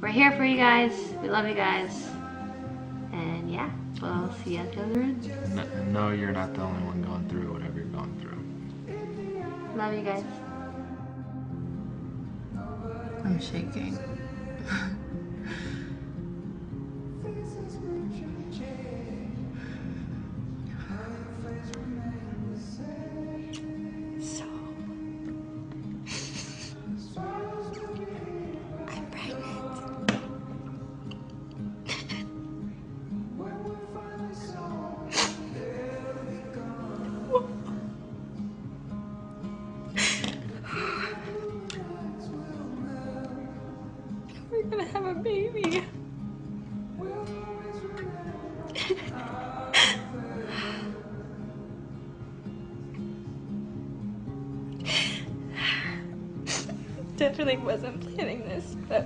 we're here for you guys. We love you guys. And yeah, we'll see you at the other end. No, you're not the only one going through whatever you're going through. Love you guys. I'm shaking. I'm pregnant. We're gonna have a baby. Definitely wasn't planning this, but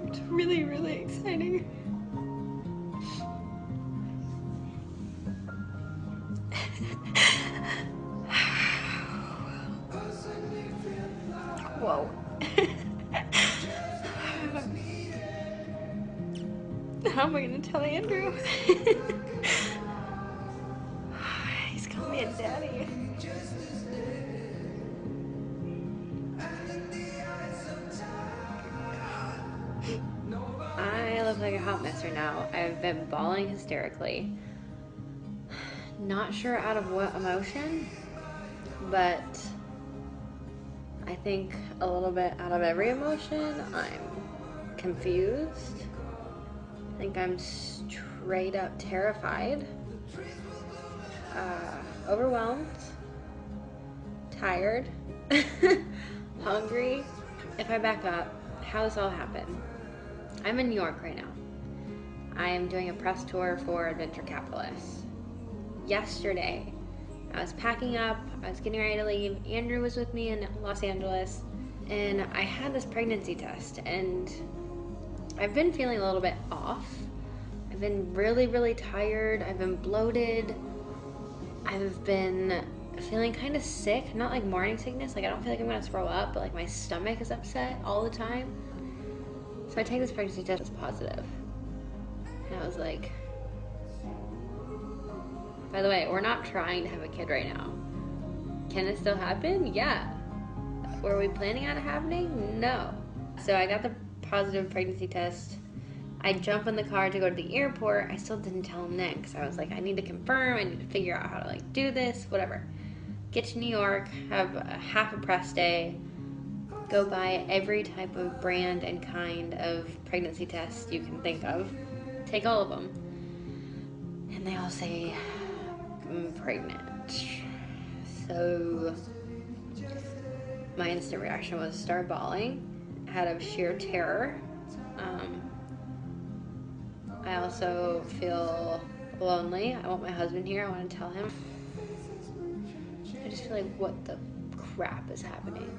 it's really, really exciting. Whoa. How am I gonna tell Andrew? He's calling me a daddy. I look like a hot mess right now. I've been bawling hysterically. Not sure out of what emotion, but I think a little bit out of every emotion. I'm confused. I think I'm straight up terrified, overwhelmed, tired, hungry. If I back up, how this all happened. I'm in New York right now. I am doing a press tour for Adventure Capitalists. Yesterday, I was packing up, I was getting ready to leave. Andrew was with me in Los Angeles, and I had this pregnancy test, and I've been feeling a little bit off. I've been really, really tired. I've been bloated. I've been feeling kind of sick, not like morning sickness, like I don't feel like I'm gonna throw up, but like my stomach is upset all the time. So I take this pregnancy test as positive. And I was like, by the way, we're not trying to have a kid right now. Can it still happen? Yeah. Were we planning on it happening? No. So I got the positive pregnancy test. I jump in the car to go to the airport. I still didn't tell Nick because I was like, I need to confirm. I need to figure out how to like do this, whatever. Get to New York, have half a press day, go buy every type of brand and kind of pregnancy test you can think of. Take all of them. And they all say, I'm pregnant. So my instant reaction was start bawling out of sheer terror. I also feel lonely. I want my husband here. I want to tell him. I just feel like, what the crap is happening?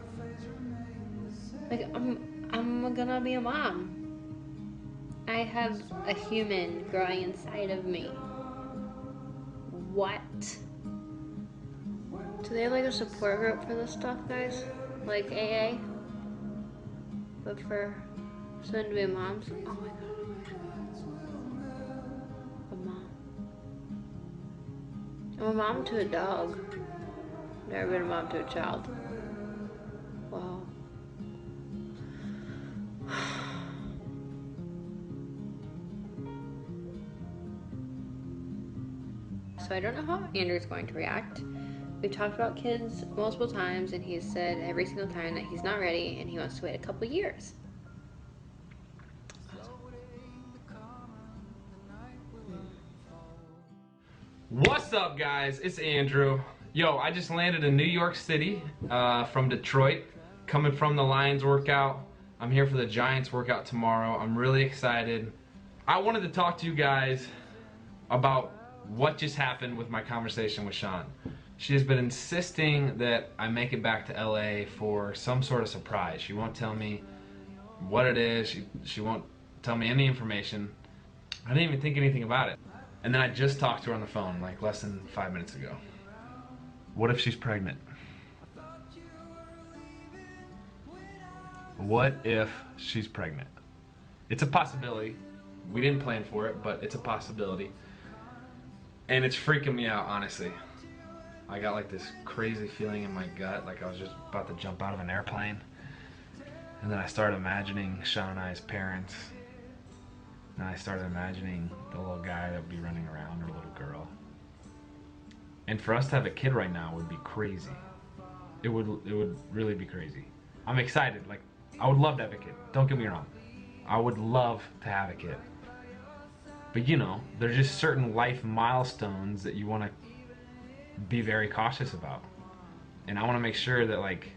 Like, I'm gonna be a mom. I have a human growing inside of me. What? Do they have like a support group for this stuff, guys? Like AA? But for soon-to-be moms? Oh my god. A mom. I'm a mom to a dog. Never been a mom to a child. Wow. So I don't know how Andrew's going to react. We've talked about kids multiple times, and he's said every single time that he's not ready and he wants to wait a couple years. What's up, guys? It's Andrew. Yo, I just landed in New York City from Detroit, coming from the Lions workout. I'm here for the Giants workout tomorrow. I'm really excited. I wanted to talk to you guys about what just happened with my conversation with Shawn. She has been insisting that I make it back to LA for some sort of surprise. She won't tell me what it is. She won't tell me any information. I didn't even think anything about it. And then I just talked to her on the phone like less than 5 minutes ago. What if she's pregnant? What if she's pregnant? It's a possibility. We didn't plan for it, but it's a possibility. And it's freaking me out, honestly. I got like this crazy feeling in my gut, like I was just about to jump out of an airplane. And then I started imagining Shawn and I's parents. And I started imagining the little guy that would be running around, or little girl. And for us to have a kid right now would be crazy. It would really be crazy. I'm excited. Like, I would love to have a kid. Don't get me wrong. I would love to have a kid. But you know, there's just certain life milestones that you want to be very cautious about. And I want to make sure that, like,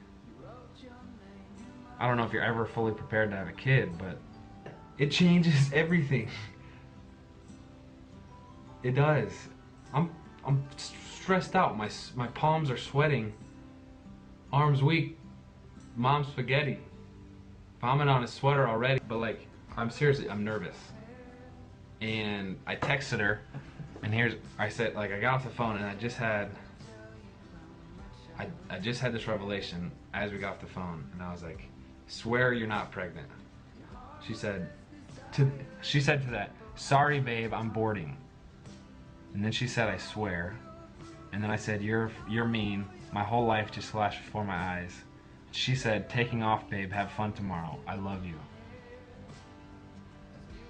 I don't know if you're ever fully prepared to have a kid, but it changes everything. It does. I'm stressed out. My palms are sweating. Arms weak. Mom's spaghetti. Vomit on his sweater already. But like, I'm nervous. And I texted her, and I said, like, I got off the phone and I just had this revelation as we got off the phone, and I was like, swear you're not pregnant. She said to that, sorry babe, I'm boarding. And then she said, I swear. And then I said, you're mean. My whole life just flashed before my eyes. She said, taking off babe, have fun tomorrow. I love you.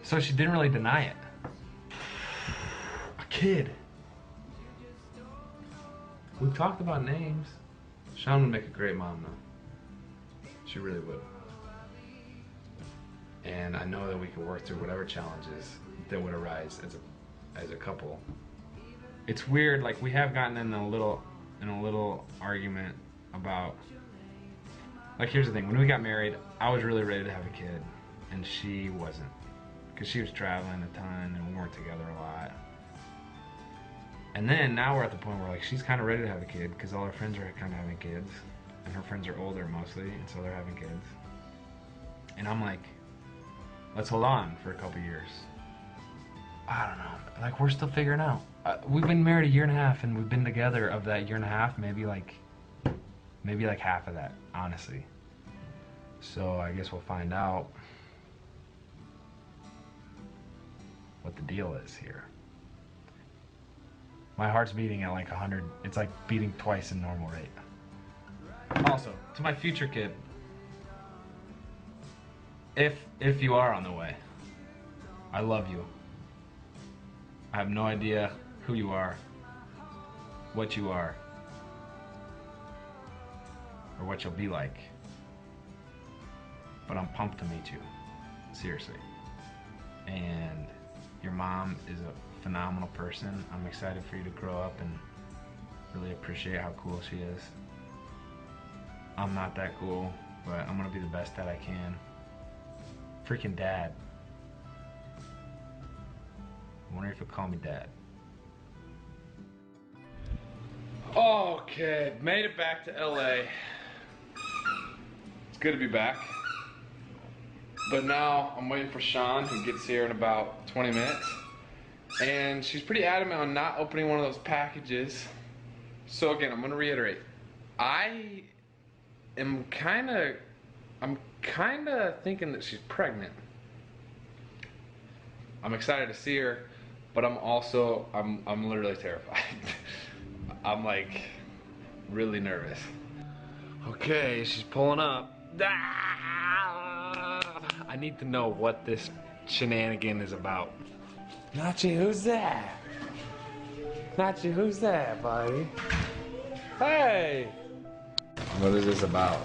So she didn't really deny it. A kid. We've talked about names. Shawn would make a great mom though. She really would. And I know that we could work through whatever challenges that would arise as a couple. It's weird, like we have gotten in a little argument about, like, here's the thing, when we got married, I was really ready to have a kid, and she wasn't, because she was traveling a ton and we weren't together a lot. And then now we're at the point where, like, she's kind of ready to have a kid because all her friends are kind of having kids, and her friends are older mostly, and so they're having kids. And I'm like, let's hold on for a couple years. I don't know, like, we're still figuring out. We've been married a year and a half, and we've been together of that year and a half, maybe like half of that, honestly. So I guess we'll find out what the deal is here. My heart's beating at like 100. It's like beating twice in normal rate. Also, to my future kid, if you are on the way, I love you. I have no idea who you are, what you are, or what you'll be like. But I'm pumped to meet you, seriously. And your mom is a phenomenal person. I'm excited for you to grow up and really appreciate how cool she is. I'm not that cool, but I'm gonna be the best that I can. Freaking dad. I wonder if you'll call me dad. Okay, made it back to LA. It's good to be back. But now I'm waiting for Shawn, who gets here in about 20 minutes. And she's pretty adamant on not opening one of those packages. So again, I'm gonna reiterate. I'm kinda thinking that she's pregnant. I'm excited to see her, but I'm literally terrified. I'm like really nervous. Okay, she's pulling up. I need to know what this shenanigan is about. Nachi, who's that? Nachi, who's that, buddy? Hey! What is this about?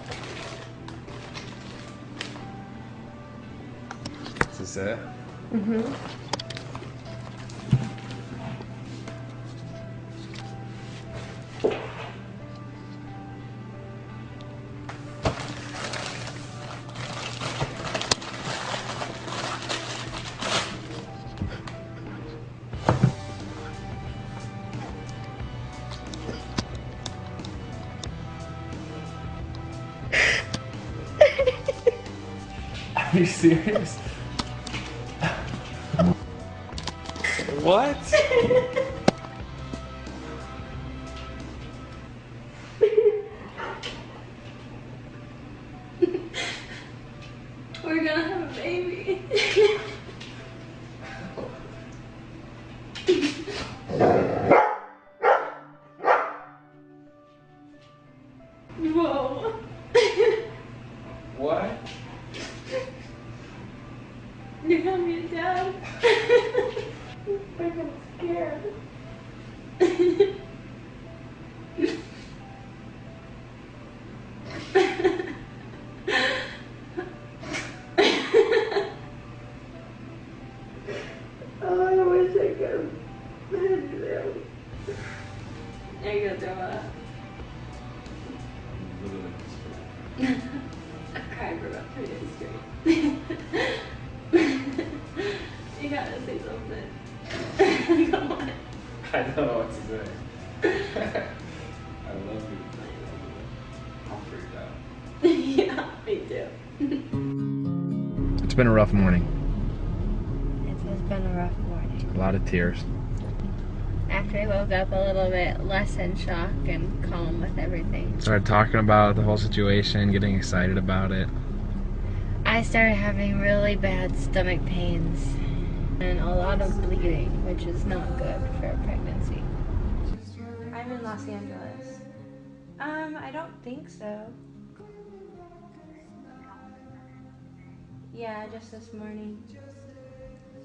Is this it? Mm-hmm. Are you serious? What? baby. Whoa. What? You got me down. I'm freaking scared. Oh, I wish I could. I gotta throw up. I cried for about 3 days straight. You gotta say something. Come on. I don't know what to say. I love you. I'm freaked out. Yeah, me too. It's been a rough morning. It has been a rough morning. A lot of tears. After I woke up a little bit less in shock and calm with everything, Started talking about the whole situation, getting excited about it. I started having really bad stomach pains and a lot of bleeding, which is not good for a pregnancy. I'm in Los Angeles. I don't think so. Yeah, just this morning.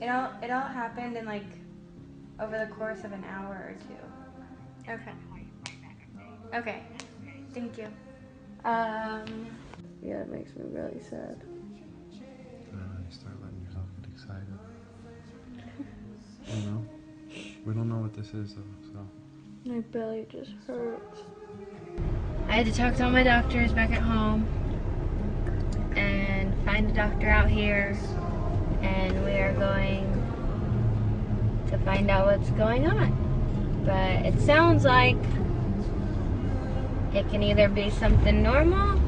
It all happened in like over the course of an hour or two. Okay. Okay. Thank you. Yeah, it makes me really sad. You start letting yourself get excited. You know? We don't know what this is though, so. My belly just hurts. I had to talk to all my doctors back at home and find a doctor out here, and we are going to find out what's going on. But it sounds like it can either be something normal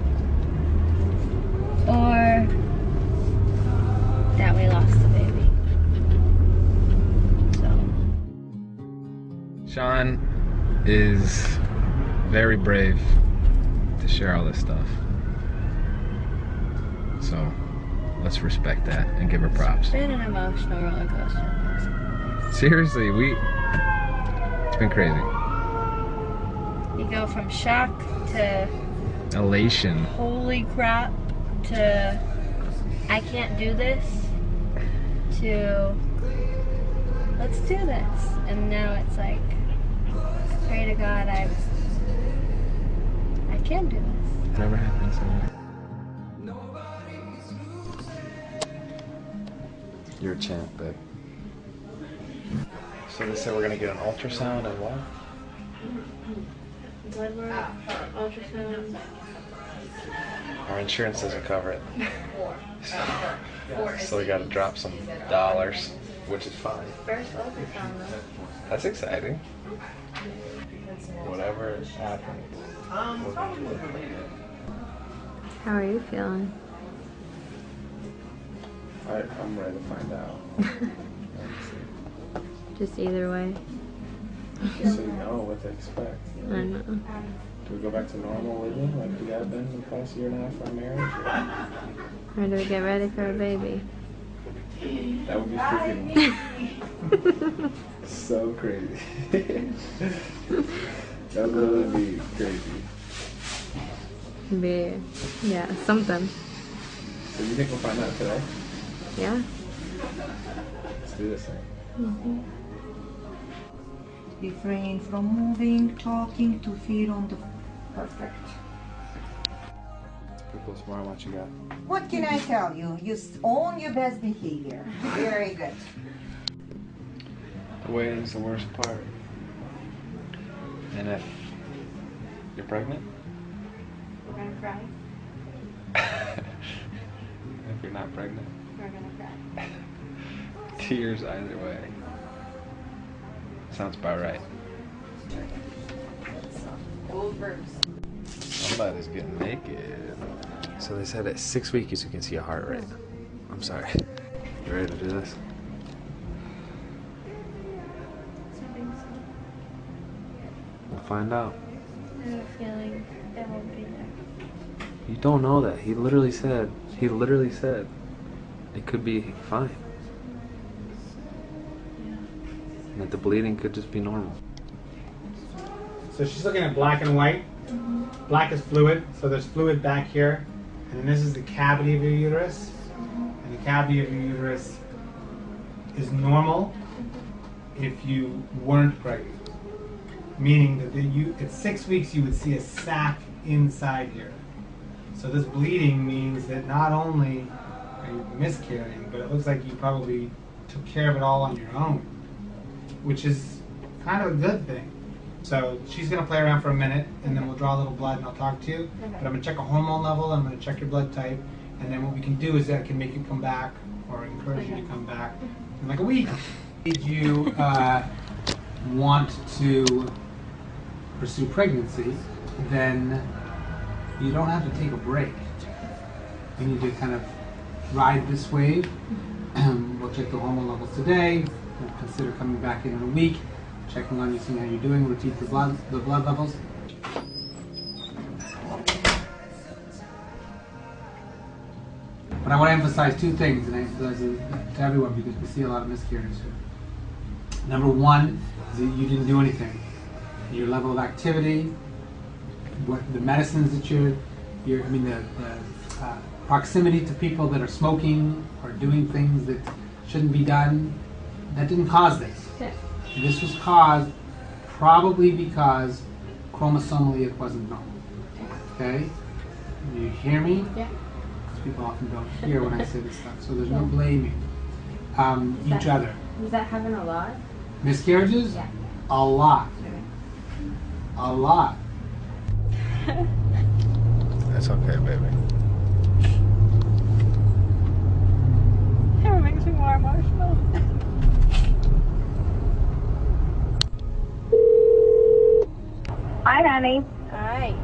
or that we lost the baby. So. Shawn is very brave to share all this stuff. So let's respect that and give her props. It's been an emotional roller coaster. Seriously, it's been crazy. You go from shock to Elation. holy crap to I can't do this to let's do this. And now it's like, pray to God I can do this. Never happened so. You're a champ, babe. So they said we're gonna get an ultrasound and what? Blood work, ultrasound. Our insurance doesn't cover it. So we gotta drop some dollars, which is fine. First ultrasound though. That's exciting. Whatever happens. How are you feeling? I'm ready to find out. Just either way. Just so you know what to expect. I know. Do we go back to normal living like we have been the past year and a half of our marriage? Or do we get ready for a baby? That would be freaking so crazy. That would really be crazy. Yeah, something. So you think we'll find out today? Yeah. Let's do this thing. Refrain from moving, talking to feel on the perfect. People smart, what you got? What can I tell you? You own your best behavior. Very good. The waiting's the worst part. And if you're pregnant? We're gonna cry. If you're not pregnant? We're gonna cry. Tears either way. Sounds about right. Old verbs. Somebody's getting naked. So they said at 6 weeks you can see a heart rate. I'm sorry. You ready to do this? We'll find out. I have a feeling it won't be there. You don't know that. He literally said it could be fine. And that the bleeding could just be normal. So she's looking at black and white. Black is fluid, so there's fluid back here. And then this is the cavity of your uterus. And the cavity of your uterus is normal if you weren't pregnant. Meaning that at 6 weeks you would see a sac inside here. So this bleeding means that not only are you miscarrying, but it looks like you probably took care of it all on your own, which is kind of a good thing. So she's going to play around for a minute, and then we'll draw a little blood and I'll talk to you. But I'm going to check a hormone level, I'm going to check your blood type, and then what we can do is that can make you come back or encourage you to come back in like a week. If you want to pursue pregnancy, then you don't have to take a break. You need to kind of ride this wave. We'll check the hormone levels today. We'll consider coming back in a week, checking on you, seeing how you're doing, repeat the blood levels. But I want to emphasize two things, and I emphasize it to everyone because we see a lot of miscarriages here. Number one is that you didn't do anything. Your level of activity, what the medicines that the proximity to people that are smoking or doing things that shouldn't be done, that didn't cause this. Yeah. This was caused probably because chromosomally it wasn't normal. Okay? You hear me? Yeah. Because people often don't hear when I say this stuff. So there's no blaming each other. Does that happen a lot? Miscarriages? Yeah. A lot. A lot. That's okay, baby. It makes me more emotional. Hi, honey. Hi.